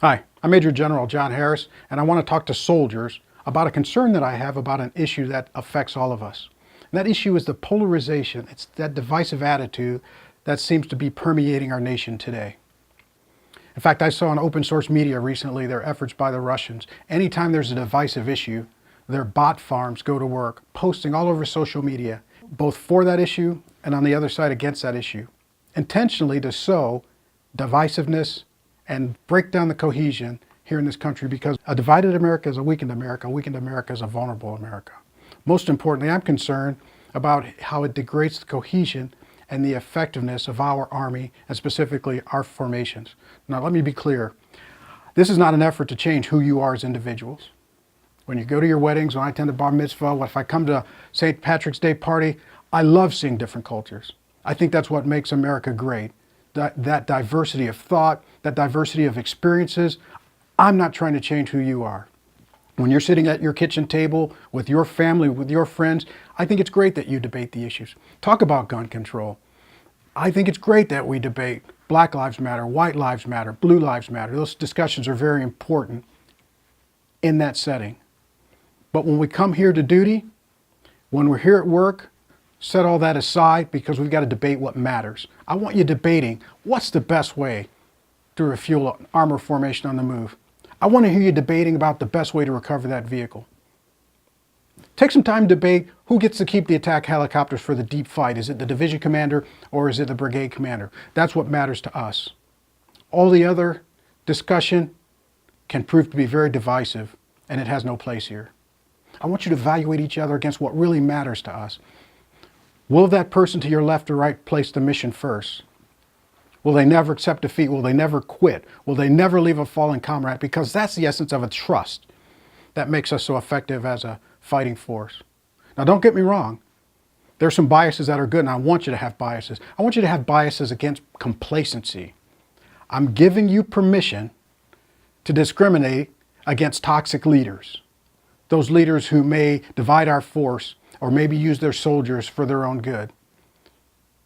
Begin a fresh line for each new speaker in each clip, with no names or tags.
Hi, I'm Major General John Harris, and I want to talk to soldiers about a concern that I have about an issue that affects all of us. And that issue is the polarization. It's that divisive attitude that seems to be permeating our nation today. In fact, I saw on open source media recently their efforts by the Russians. Anytime there's a divisive issue, their bot farms go to work, posting all over social media, both for that issue and on the other side against that issue, intentionally to sow divisiveness and break down the cohesion here in this country, because a divided America is a weakened America. A weakened America is a vulnerable America. Most importantly, I'm concerned about how it degrades the cohesion and the effectiveness of our Army, and specifically our formations. Now, let me be clear. This is not an effort to change who you are as individuals. When you go to your weddings, when I attend a bar mitzvah, if I come to a St. Patrick's Day party, I love seeing different cultures. I think that's what makes America great. That diversity of thought, that diversity of experiences. I'm not trying to change who you are. When you're sitting at your kitchen table with your family, with your friends, I think it's great that you debate the issues. Talk about gun control. I think it's great that we debate Black Lives Matter, White Lives Matter, Blue Lives Matter. Those discussions are very important in that setting. But when we come here to duty, when we're here at work, set all that aside, because we've got to debate what matters. I want you debating what's the best way to refuel an armor formation on the move. I want to hear you debating about the best way to recover that vehicle. Take some time to debate who gets to keep the attack helicopters for the deep fight. Is it the division commander or is it the brigade commander? That's what matters to us. All the other discussion can prove to be very divisive, and it has no place here. I want you to evaluate each other against what really matters to us. Will that person to your left or right place the mission first? Will they never accept defeat? Will they never quit? Will they never leave a fallen comrade? Because that's the essence of a trust that makes us so effective as a fighting force. Now, don't get me wrong. There's some biases that are good, and I want you to have biases. I want you to have biases against complacency. I'm giving you permission to discriminate against toxic leaders. Those leaders who may divide our force or maybe use their soldiers for their own good.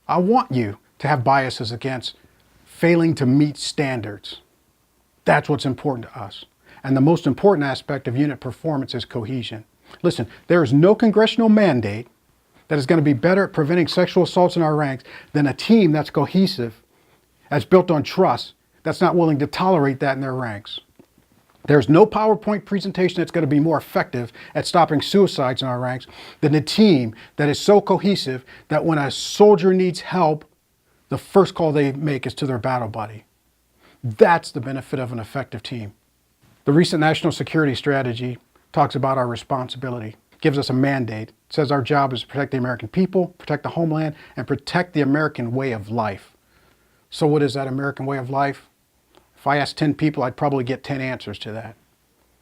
I want you to have biases against failing to meet standards. That's what's important to us. And the most important aspect of unit performance is cohesion. Listen, there is no congressional mandate that is going to be better at preventing sexual assaults in our ranks than a team that's cohesive, that's built on trust, that's not willing to tolerate that in their ranks. There's no PowerPoint presentation that's going to be more effective at stopping suicides in our ranks than a team that is so cohesive that when a soldier needs help, the first call they make is to their battle buddy. That's the benefit of an effective team. The recent national security strategy talks about our responsibility, gives us a mandate. It says our job is to protect the American people, protect the homeland, and protect the American way of life. So what is that American way of life? If I asked 10 people, I'd probably get 10 answers to that.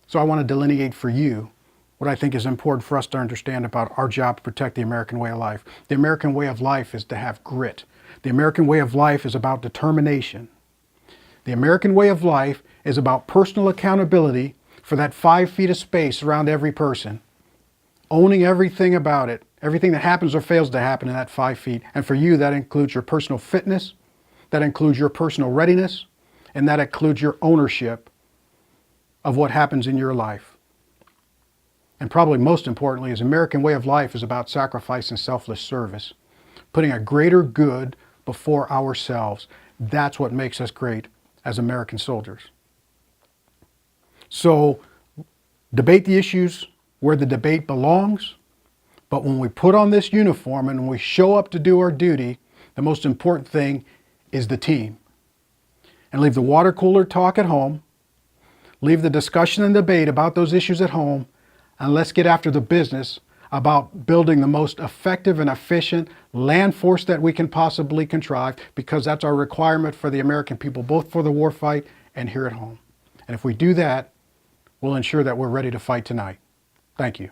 So I want to delineate for you what I think is important for us to understand about our job to protect the American way of life. The American way of life is to have grit. The American way of life is about determination. The American way of life is about personal accountability for that 5 feet of space around every person, owning everything about it, everything that happens or fails to happen in that 5 feet. And for you, that includes your personal fitness, that includes your personal readiness, and that includes your ownership of what happens in your life. And probably most importantly, is American way of life is about sacrifice and selfless service, putting a greater good before ourselves. That's what makes us great as American soldiers. So debate the issues where the debate belongs, but when we put on this uniform and when we show up to do our duty, the most important thing is the team. And leave the water cooler talk at home, leave the discussion and debate about those issues at home, and let's get after the business about building the most effective and efficient land force that we can possibly contrive, because that's our requirement for the American people, both for the war fight and here at home. And if we do that, we'll ensure that we're ready to fight tonight. Thank you.